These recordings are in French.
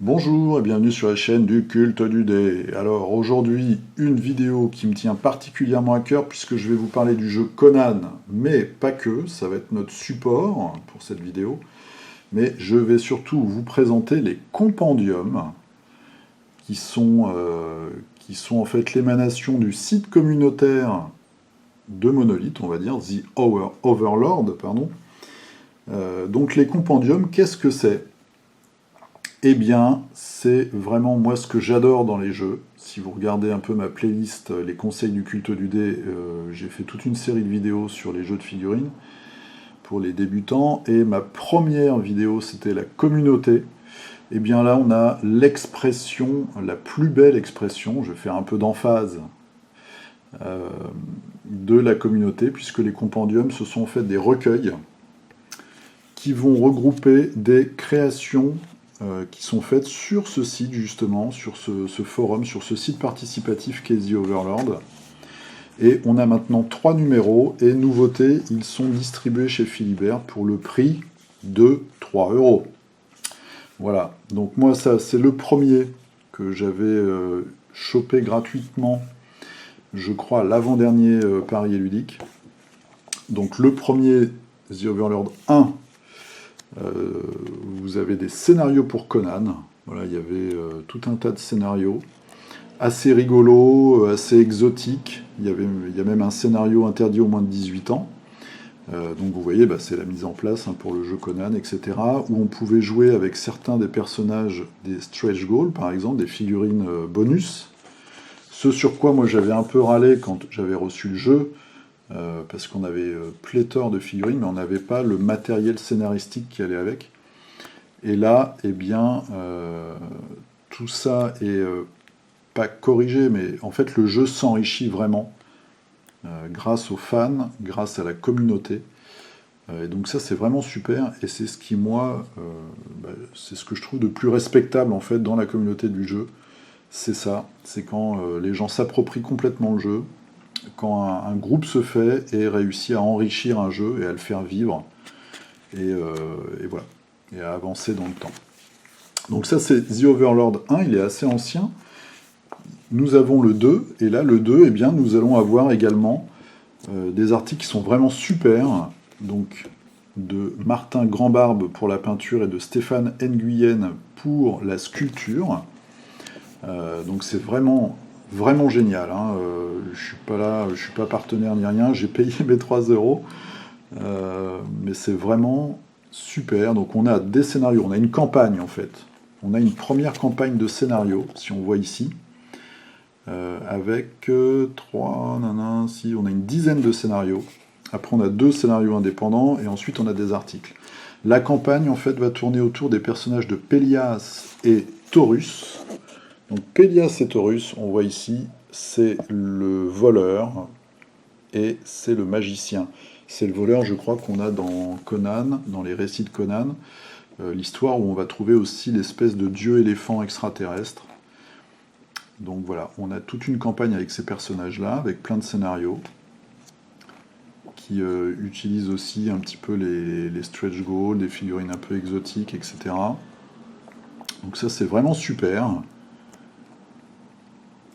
Bonjour et bienvenue sur la chaîne du culte du dé. Alors aujourd'hui, une vidéo qui me tient particulièrement à cœur puisque je vais vous parler du jeu Conan, mais pas que, ça va être notre support pour cette vidéo. Mais je vais surtout vous présenter les compendiums qui sont, en fait l'émanation du site communautaire de Monolith, on va dire, The Overlord, pardon. Donc les compendiums, qu'est-ce que c'est ? Eh bien, c'est vraiment moi ce que j'adore dans les jeux. Si vous regardez un peu ma playlist, les conseils du culte du dé, j'ai fait toute une série de vidéos sur les jeux de figurines pour les débutants. Et ma première vidéo, c'était la communauté. Eh bien là, on a l'expression, la plus belle expression, je vais faire un peu d'emphase, de la communauté, puisque les compendiums, ce sont en fait des recueils qui vont regrouper des créations qui sont faites sur ce site, justement, sur ce forum, sur ce site participatif qu'est The Overlord. Et on a maintenant 3 numéros, et nouveauté, ils sont distribués chez Philibert pour le prix de 3 €. Voilà, donc moi, ça, c'est le premier que j'avais chopé gratuitement, je crois, l'avant-dernier Paris et Ludique. Donc le premier, The Overlord 1, vous avez des scénarios pour Conan. Voilà, il y avait tout un tas de scénarios assez rigolos, assez exotiques. Il y a même un scénario interdit aux moins de 18 ans. Donc vous voyez, c'est la mise en place pour le jeu Conan, etc. Où on pouvait jouer avec certains des personnages des stretch goals, par exemple, des figurines bonus. Ce sur quoi moi j'avais un peu râlé quand j'avais reçu le jeu, parce qu'on avait pléthore de figurines, mais on n'avait pas le matériel scénaristique qui allait avec. Et là, eh bien, tout ça est pas corrigé, mais en fait le jeu s'enrichit vraiment grâce aux fans, grâce à la communauté. Et donc ça c'est vraiment super, et c'est ce qui moi, c'est ce que je trouve de plus respectable en fait dans la communauté du jeu. C'est ça, c'est quand les gens s'approprient complètement le jeu, quand un groupe se fait et réussit à enrichir un jeu et à le faire vivre, et voilà, et à avancer dans le temps. Donc ça c'est The Overlord 1, il est assez ancien. Nous avons le 2, et là le 2, eh bien, nous allons avoir également des articles qui sont vraiment super, donc de Martin Grandbarbe pour la peinture et de Stéphane Nguyen pour la sculpture. Donc c'est vraiment génial. Je suis pas là, je suis pas partenaire ni rien, j'ai payé mes 3 €, mais c'est vraiment super. Donc on a des scénarios, on a une campagne en fait. On a une première campagne de scénario, si on voit ici, avec 3, si, on a une dizaine de scénarios. Après on a 2 scénarios indépendants, et ensuite on a des articles. La campagne en fait va tourner autour des personnages de Pélias et Taurus. Donc Pélias et Taurus, on voit ici, c'est le voleur et c'est le magicien. C'est le voleur, je crois, qu'on a dans Conan, dans les récits de Conan, l'histoire où on va trouver aussi l'espèce de dieu éléphant extraterrestre. Donc voilà, on a toute une campagne avec ces personnages-là, avec plein de scénarios, qui utilisent aussi un petit peu les stretch goals, des figurines un peu exotiques, etc. Donc ça, c'est vraiment super.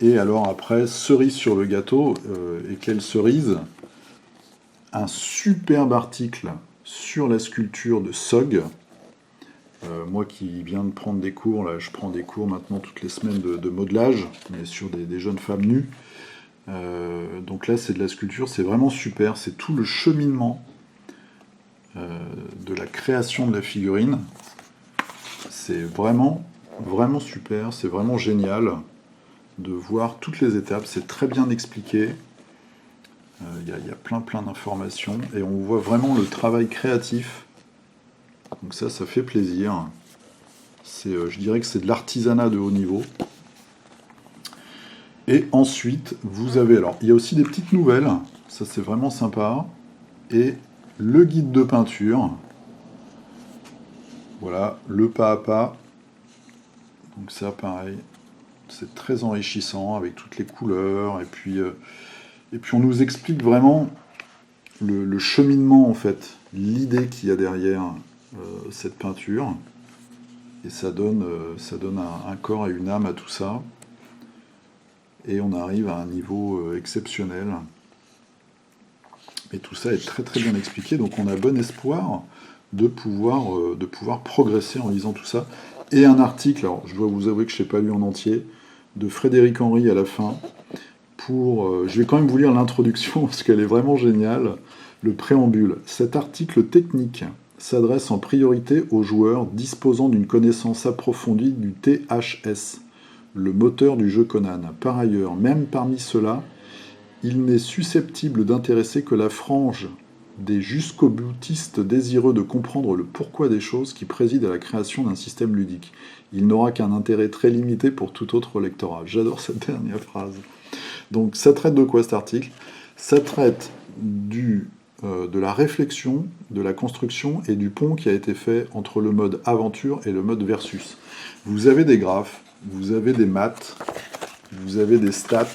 Et alors après, cerise sur le gâteau, et quelle cerise ? Un superbe article sur la sculpture de Sog. Moi qui viens de prendre des cours, là, je prends des cours maintenant toutes les semaines de modelage, mais sur des jeunes femmes nues. Donc là, c'est de la sculpture, c'est vraiment super, c'est tout le cheminement de la création de la figurine. C'est vraiment super, c'est vraiment génial de voir toutes les étapes, c'est très bien expliqué. Il y a plein d'informations, et on voit vraiment le travail créatif. Donc ça fait plaisir. Je dirais que c'est de l'artisanat de haut niveau. Et ensuite, vous avez... Alors, il y a aussi des petites nouvelles. Ça, c'est vraiment sympa. Et le guide de peinture. Voilà, le pas à pas. Donc ça, pareil. C'est très enrichissant, avec toutes les couleurs. Et puis on nous explique vraiment le cheminement, en fait. L'idée qu'il y a derrière cette peinture. Et ça donne un corps et une âme à tout ça. Et on arrive à un niveau exceptionnel. Et tout ça est très très bien expliqué, donc on a bon espoir de pouvoir progresser en lisant tout ça. Et un article, alors je dois vous avouer que je ne l'ai pas lu en entier, de Frédéric Henry à la fin, je vais quand même vous lire l'introduction, parce qu'elle est vraiment géniale, le préambule. Cet article technique s'adresse en priorité aux joueurs disposant d'une connaissance approfondie du THS, le moteur du jeu Conan. Par ailleurs, même parmi ceux-là, il n'est susceptible d'intéresser que la frange des jusqu'au-boutistes désireux de comprendre le pourquoi des choses qui préside à la création d'un système ludique. Il n'aura qu'un intérêt très limité pour tout autre lectorat. J'adore cette dernière phrase. Donc ça traite de quoi cet article? Ça traite de la réflexion, de la construction et du pont qui a été fait entre le mode aventure et le mode versus. Vous avez des graphes, vous avez des maths, vous avez des stats.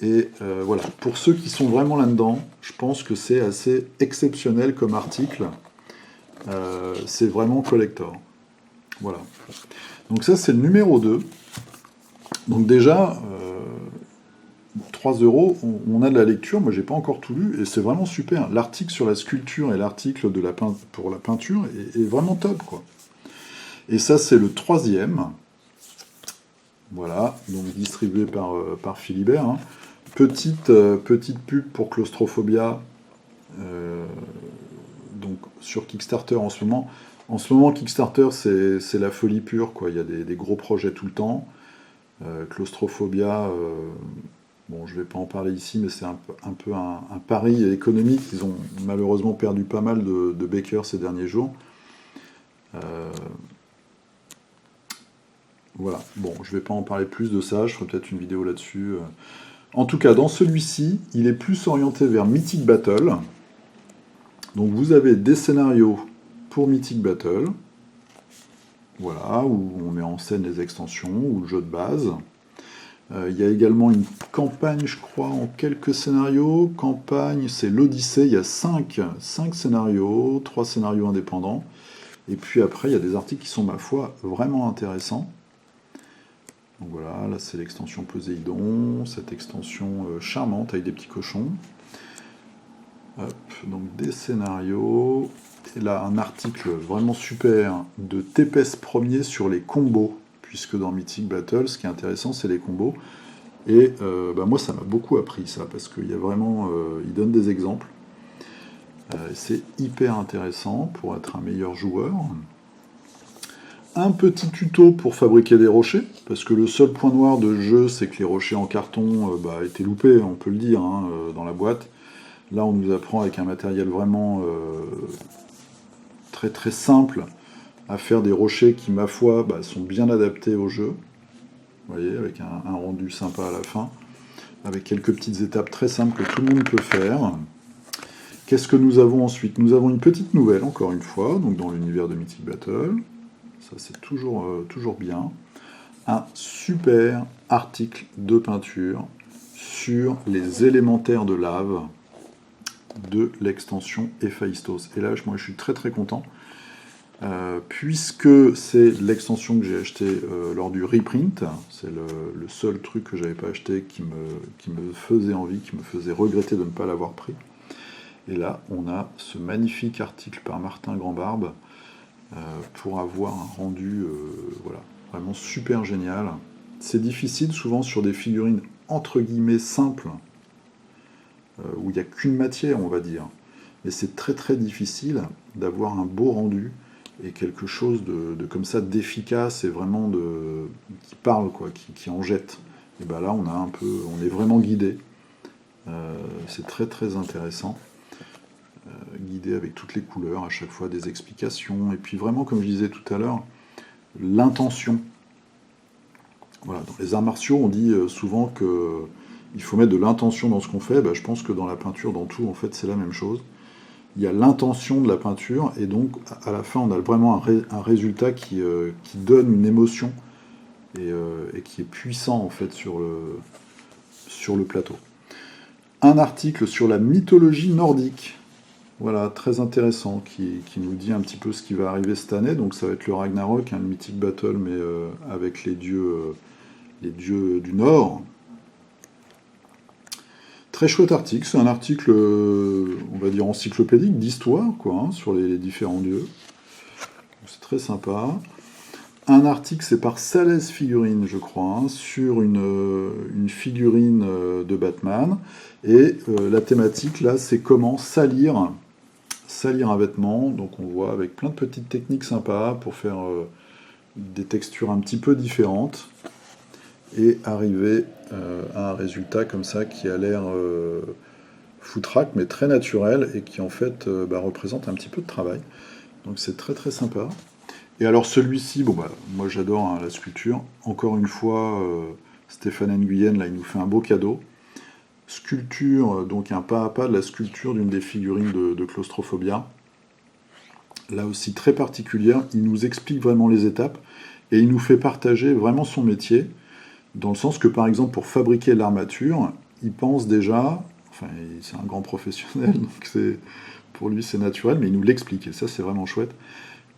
Et voilà, pour ceux qui sont vraiment là-dedans, je pense que c'est assez exceptionnel comme article. C'est vraiment collector. Voilà. Donc ça, c'est le numéro 2. Donc déjà, 3 €, on a de la lecture. Moi, j'ai pas encore tout lu, et c'est vraiment super. L'article sur la sculpture et l'article pour la peinture est vraiment top, quoi. Et ça, c'est le 3e. Voilà, donc distribué par Philibert, hein. Petite pub pour Claustrophobia, donc sur Kickstarter en ce moment. En ce moment, Kickstarter, c'est la folie pure, quoi. Il y a des gros projets tout le temps. Claustrophobia, bon, je ne vais pas en parler ici, mais c'est un peu un pari économique. Ils ont malheureusement perdu pas mal de backers ces derniers jours. Voilà, bon, je ne vais pas en parler plus de ça, je ferai peut-être une vidéo là-dessus. En tout cas, dans celui-ci, il est plus orienté vers Mythic Battle. Donc vous avez des scénarios pour Mythic Battle, voilà, où on met en scène les extensions ou le jeu de base. Il y a également une campagne, je crois, en quelques scénarios. Campagne, c'est l'Odyssée, il y a 5 scénarios, 3 scénarios indépendants. Et puis après, il y a des articles qui sont, ma foi, vraiment intéressants. Donc voilà, là c'est l'extension Poséidon, cette extension charmante avec des petits cochons. Hop, donc des scénarios. Et là, un article vraiment super de Tépès Premier sur les combos, puisque dans Mythic Battle, ce qui est intéressant, c'est les combos. Et moi, ça m'a beaucoup appris, ça, parce qu'il y a vraiment... il donne des exemples. C'est hyper intéressant pour être un meilleur joueur. Un petit tuto pour fabriquer des rochers, parce que le seul point noir de jeu, c'est que les rochers en carton étaient loupés, on peut le dire, hein, dans la boîte. Là, on nous apprend avec un matériel vraiment très très simple à faire des rochers qui, ma foi, sont bien adaptés au jeu. Vous voyez, avec un rendu sympa à la fin, avec quelques petites étapes très simples que tout le monde peut faire. Qu'est-ce que nous avons ensuite? Nous avons une petite nouvelle, encore une fois, donc dans l'univers de Mythic Battle. Ça, c'est toujours bien. Un super article de peinture sur les élémentaires de lave de l'extension Héphaïstos. Et là, moi, je suis très très content, puisque c'est l'extension que j'ai achetée lors du reprint. C'est le seul truc que j'avais pas acheté qui me faisait envie, qui me faisait regretter de ne pas l'avoir pris. Et là, on a ce magnifique article par Martin Grandbarbe pour avoir un rendu vraiment super génial. C'est difficile souvent sur des figurines entre guillemets simples, où il n'y a qu'une matière, on va dire. Mais c'est très très difficile d'avoir un beau rendu et quelque chose de comme ça d'efficace et vraiment qui parle, quoi, qui en jette. Et bien là, on est vraiment guidé. C'est très très intéressant. Guidé avec toutes les couleurs, à chaque fois des explications, et puis vraiment, comme je disais tout à l'heure, l'intention. Voilà, dans les arts martiaux, on dit souvent qu'il faut mettre de l'intention dans ce qu'on fait. Je pense que dans la peinture, dans tout, en fait, c'est la même chose. Il y a l'intention de la peinture, et donc, à la fin, on a vraiment un résultat qui donne une émotion, et qui est puissant, en fait, sur le plateau. Un article sur la mythologie nordique. Voilà, très intéressant, qui nous dit un petit peu ce qui va arriver cette année. Donc ça va être le Ragnarok, hein, le Mythic Battle, mais avec les dieux du Nord. Très chouette article, c'est un article, on va dire encyclopédique, d'histoire, quoi, hein, sur les différents dieux. C'est très sympa. Un article, c'est par Sales Figurines, je crois, hein, sur une figurine de Batman. Et la thématique, là, c'est comment salir un vêtement. Donc on voit avec plein de petites techniques sympas pour faire des textures un petit peu différentes et arriver à un résultat comme ça qui a l'air foutraque mais très naturel et qui en fait représente un petit peu de travail. Donc c'est très très sympa. Et alors celui-ci, moi j'adore, hein, la sculpture. Encore une fois, Stéphane Nguyen, là, il nous fait un beau cadeau. Sculpture, donc un pas à pas de la sculpture d'une des figurines de Claustrophobia. Là aussi très particulière, il nous explique vraiment les étapes et il nous fait partager vraiment son métier, dans le sens que par exemple pour fabriquer l'armature, il pense déjà, enfin c'est un grand professionnel, donc pour lui c'est naturel, mais il nous l'explique, et ça c'est vraiment chouette,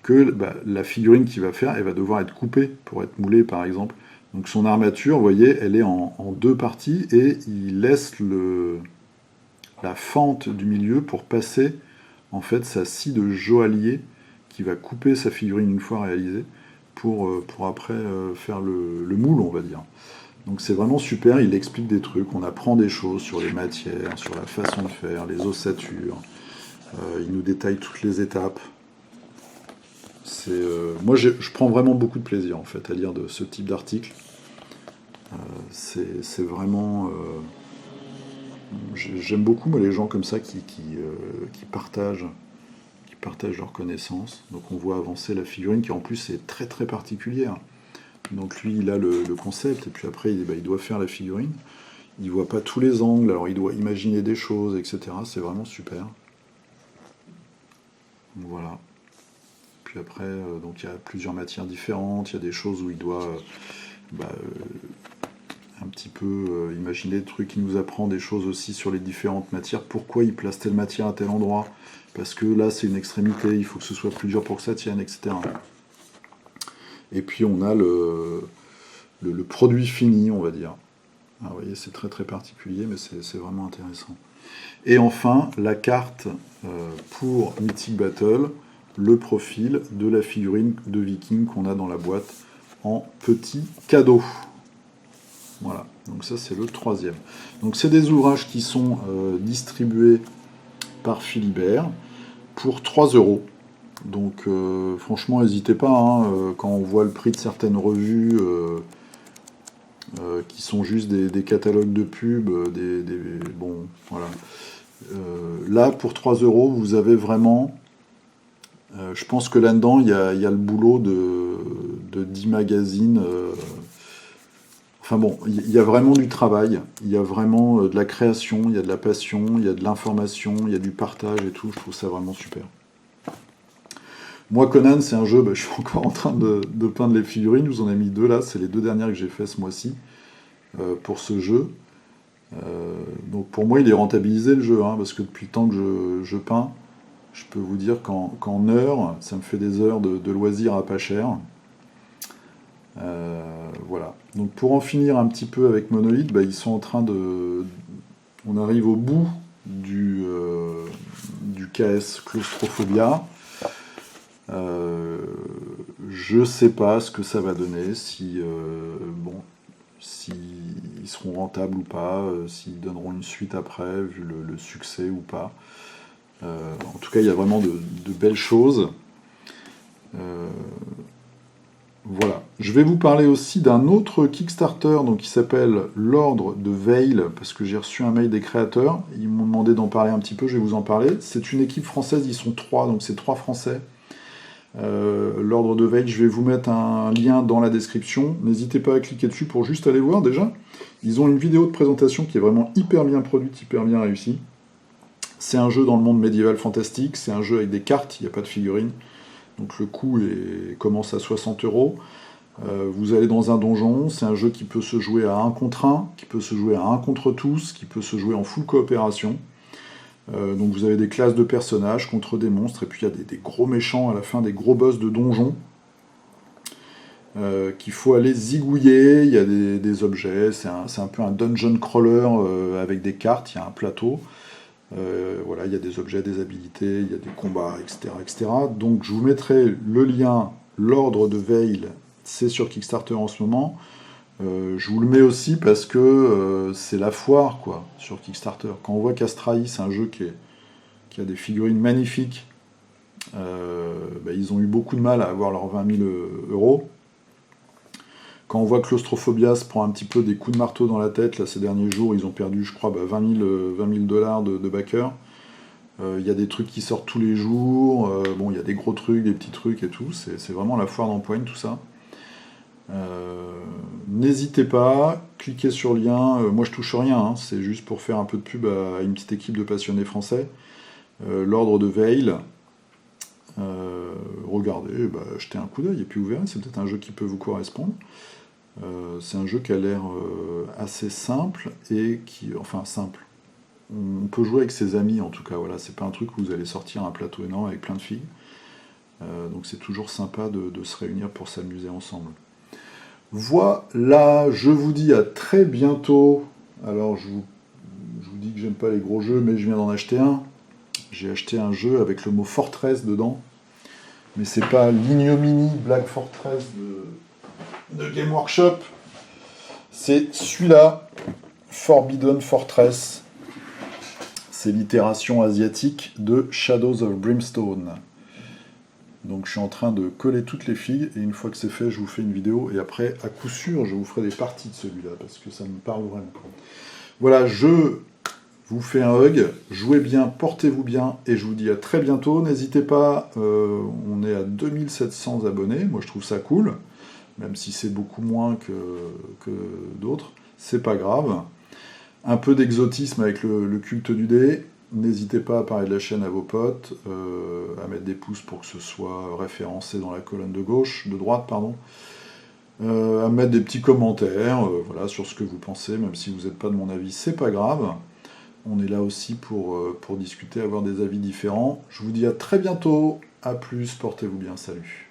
que la figurine qu'il va faire, elle va devoir être coupée pour être moulée par exemple. Donc son armature, vous voyez, elle est en deux parties et il laisse la fente du milieu pour passer en fait sa scie de joaillier qui va couper sa figurine une fois réalisée pour après faire le moule, on va dire. Donc c'est vraiment super, il explique des trucs, on apprend des choses sur les matières, sur la façon de faire, les ossatures, il nous détaille toutes les étapes. Moi je prends vraiment beaucoup de plaisir en fait à lire de ce type d'article. C'est vraiment... j'aime beaucoup moi, les gens comme ça qui partagent leurs connaissances. Donc on voit avancer la figurine qui en plus est très très particulière. Donc lui il a le concept et puis après il doit faire la figurine. Il voit pas tous les angles, alors il doit imaginer des choses, etc. C'est vraiment super. Voilà. Puis après, donc il y a plusieurs matières différentes, il y a des choses où il doit un petit peu imaginer des trucs, il nous apprend des choses aussi sur les différentes matières, pourquoi il place telle matière à tel endroit, parce que là c'est une extrémité, il faut que ce soit plus dur pour que ça tienne, etc. Et puis on a le produit fini, on va dire. Ah, vous voyez, c'est très très particulier, mais c'est vraiment intéressant. Et enfin, la carte pour Mythic Battle, le profil de la figurine de Viking qu'on a dans la boîte en petit cadeau. Voilà, donc ça c'est le troisième. Donc c'est des ouvrages qui sont distribués par Philibert pour 3 €. Donc franchement, n'hésitez pas, hein, quand on voit le prix de certaines revues qui sont juste des catalogues de pub, bon, voilà. Là, pour 3 €, vous avez vraiment... je pense que là-dedans, il y a le boulot de 10 magazines. Enfin bon, il y a vraiment du travail, il y a vraiment de la création, il y a de la passion, il y a de l'information, il y a du partage et tout. Je trouve ça vraiment super. Moi, Conan, c'est un jeu, je suis encore en train de peindre les figurines. Je vous en ai mis 2 là, c'est les 2 dernières que j'ai fait ce mois-ci pour ce jeu. Donc pour moi, il est rentabilisé le jeu, hein, parce que depuis le temps que je peins, je peux vous dire qu'en heures, ça me fait des heures de loisirs à pas cher. Voilà. Donc pour en finir un petit peu avec Monolith, ils sont en train de... On arrive au bout du KS Claustrophobia. Je sais pas ce que ça va donner, s'ils seront rentables ou pas, s'ils donneront une suite après, vu le succès ou pas. En tout cas, il y a vraiment de belles choses. Voilà. Je vais vous parler aussi d'un autre Kickstarter donc, qui s'appelle l'Ordre de Veil, parce que j'ai reçu un mail des créateurs. Ils m'ont demandé d'en parler un petit peu, je vais vous en parler. C'est une équipe française, ils sont 3, donc c'est 3 Français. L'Ordre de Veil, je vais vous mettre un lien dans la description. N'hésitez pas à cliquer dessus pour juste aller voir déjà. Ils ont une vidéo de présentation qui est vraiment hyper bien produite, hyper bien réussie. C'est un jeu dans le monde médiéval fantastique, c'est un jeu avec des cartes, il n'y a pas de figurines. Donc le coût commence à 60 €. Vous allez dans un donjon, c'est un jeu qui peut se jouer à 1 contre 1, qui peut se jouer à 1 contre tous, qui peut se jouer en full coopération. Donc vous avez des classes de personnages contre des monstres, et puis il y a des gros méchants à la fin, des gros boss de donjons, qu'il faut aller zigouiller. Il y a des objets, c'est un peu un dungeon crawler avec des cartes, il y a un plateau. Voilà, il y a des objets, des habilités, il y a des combats, etc., etc. Donc je vous mettrai le lien, l'ordre de Veil, c'est sur Kickstarter en ce moment. Je vous le mets aussi parce que c'est la foire, quoi, sur Kickstarter. Quand on voit qu'Astraï, c'est un jeu qui a des figurines magnifiques, ils ont eu beaucoup de mal à avoir leurs 20 000 euros. Quand on voit que Claustrophobia se prend un petit peu des coups de marteau dans la tête, là, ces derniers jours, ils ont perdu, je crois, 20 000 dollars de backers. Il y a des trucs qui sortent tous les jours. Bon, il y a des gros trucs, des petits trucs et tout. C'est vraiment la foire d'empoigne, tout ça. N'hésitez pas, cliquez sur le lien. Moi, je touche rien, hein, c'est juste pour faire un peu de pub à une petite équipe de passionnés français. L'ordre de Veil. Regardez, jetez un coup d'œil et puis vous verrez, c'est peut-être un jeu qui peut vous correspondre. C'est un jeu qui a l'air assez simple et enfin simple. On peut jouer avec ses amis en tout cas, voilà, c'est pas un truc où vous allez sortir un plateau énorme avec plein de filles. Donc c'est toujours sympa de se réunir pour s'amuser ensemble. Voilà, je vous dis à très bientôt. Alors je vous dis que j'aime pas les gros jeux, mais je viens d'en acheter un. J'ai acheté un jeu avec le mot Fortress dedans. Mais c'est pas l'ignominie Black Fortress de Game Workshop. C'est celui-là, Forbidden Fortress. C'est l'itération asiatique de Shadows of Brimstone. Donc je suis en train de coller toutes les figues, et une fois que c'est fait, je vous fais une vidéo, et après, à coup sûr, je vous ferai des parties de celui-là, parce que ça me parle vraiment. Voilà, je vous fais un hug, jouez bien, portez-vous bien, et je vous dis à très bientôt. N'hésitez pas, on est à 2700 abonnés, moi je trouve ça cool, même si c'est beaucoup moins que d'autres, c'est pas grave. Un peu d'exotisme avec le culte du dé. N'hésitez pas à parler de la chaîne à vos potes, à mettre des pouces pour que ce soit référencé dans la colonne de droite, pardon. À mettre des petits commentaires voilà, sur ce que vous pensez, même si vous n'êtes pas de mon avis, c'est pas grave. On est là aussi pour discuter, avoir des avis différents. Je vous dis à très bientôt, à plus, portez-vous bien, salut.